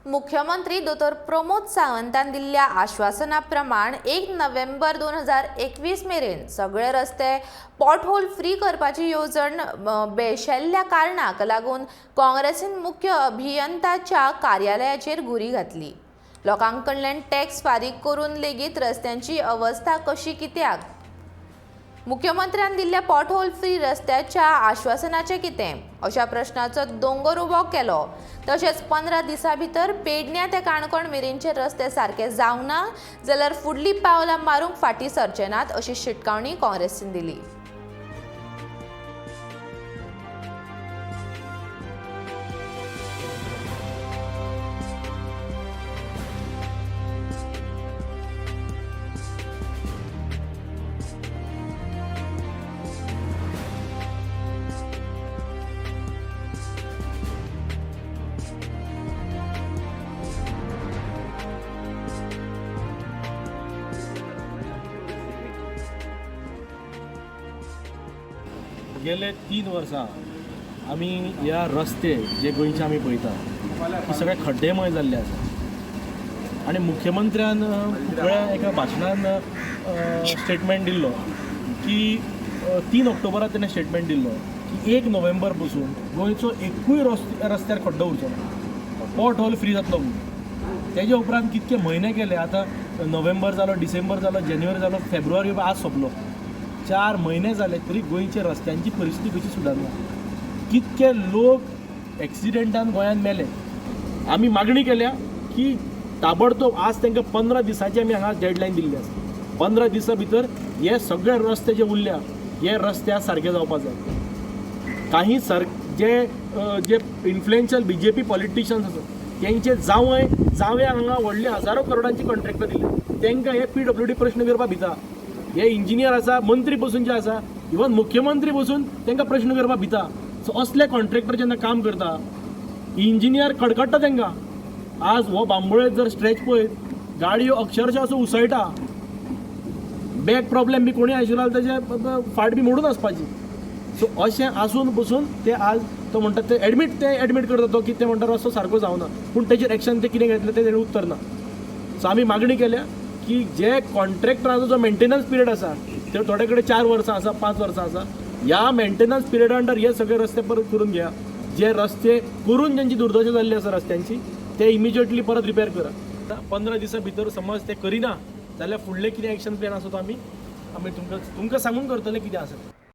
मुख्यमंत्री डॉ. प्रमोद सावंतान दिल्ल्या आश्वासना प्रमाण 1 नोव्हेंबर 2021 मेरेन सगळे रस्ते पॉटहोल फ्री करपाची येवजण बेळशेल्ल्या कारणाक लागून काँग्रेसीन मुख्य अभियंत्याच्या कार्यालयाचेर गुरी घातली। लोकांकडल्यान टॅक्स फारीक करून लेगीत रस्त्यांची अवस्था कशी कित्याक? मुख्यमंत्र्यान दिल्ल्या पॉटहोल फ्री रस्त्याच्या आश्वासनाचें कितें अशा प्रश्नाचो दोंगर उबो केलो। तशेंच 15 दिसां भितर पेडण्यां ते काणकोण मेरेनचे रस्ते सारके जावना जाल्यार फुडलीं पावलां मारूंक फाटीं सरचे नात अशी शिटकावणी काँग्रेसीन दिली। गेले 3 वर्सां आमी ह्या रस्ते जे गोंयचे आमी पळयता ते सगळे खड्डेमय जाल्ले आसा आनी मुख्यमंत्र्यान वेळा एका भाशणान स्टेटमेंट दिल्लो की 3 ऑक्टोबराक तेणें स्टेटमेंट दिल्लो की 1 नोव्हेंबर पासून गोंयचो एकूय रस्त्यार खड्डो उरचो ना, पॉट होल फ्री जातलो म्हणून। तेजे उपरांत कितके म्हयने गेले, आतां नोव्हेंबर जालो, डिसेंबर जालो, जानेवारी जालो, फेब्रुवारी आज सोंपलो, 4 महिने जाले तरी गोंयच्या रस्त्यांची परिस्थिती कशी सुदारना। कितके लोक एक्सिडेंटान गोंयांत मेले। आमी मागणी केल्या की ताबडतोब आज तांकां 15 दिसांची आमी हांगा डेडलायन दिल्ली आसा। 15 दिसां भितर हे सगळे रस्ते जे उरल्या हे रस्ते सारके जावपाक जाय। काही जे इन्फ्लुएन्शियल BJP पॉलिटिशियन्स आसा तेंचे जावया हांगा व्हडले हजारो करोडांची कॉन्ट्रॅक्टां दिले, तांकां हे PWD प्रश्न करपाक भिता। हे इंजिनियर आसा, मंत्री बसून जे आसा, इवन मुख्यमंत्री बसून तांकां प्रश्न करपाक भिता। सो असले कॉन्ट्रॅक्टर जेन्ना काम करता, इंजिनियर कडकडटा तांकां। आज हो बांबोळे जर स्ट्रेच पळयत, गाडयो अक्षरशः असो उसळटा, बॅक प्रॉब्लेम बी कोणी आशिल्लो ताजे फाट बी मोडून वचपाची। सो अशें आसून बसून ते आज तो म्हणटा ते एडमीट करता तो की ते म्हणटा रस्तो सारको जावना, पूण तेजेर एक्शन ते कितें घेतलें तेजेर उत्तर ना। सो आमी मागणी केल्या की जे कॉन्ट्रॅक्टराचो जो मेंटेनन्स पिरियड आसा ते थोडे कडेन 4 वर्सां आसा, 5 वर्सां आसा, ह्या मेंटेनन्स पिरियडा अंडर हे सगळे रस्ते परत करून घ्या। जे रस्ते करून ज्यांची दुर्दशा जाल्ली आसा रस्त्यांची ते इमिजिएटली परत रिपेर करा। 15 दिसां भितर समज ते करिना जाल्यार फुडले कितें एक्शन प्लॅन आसा तो आमी तुमकां सांगून करतले कितें आसा।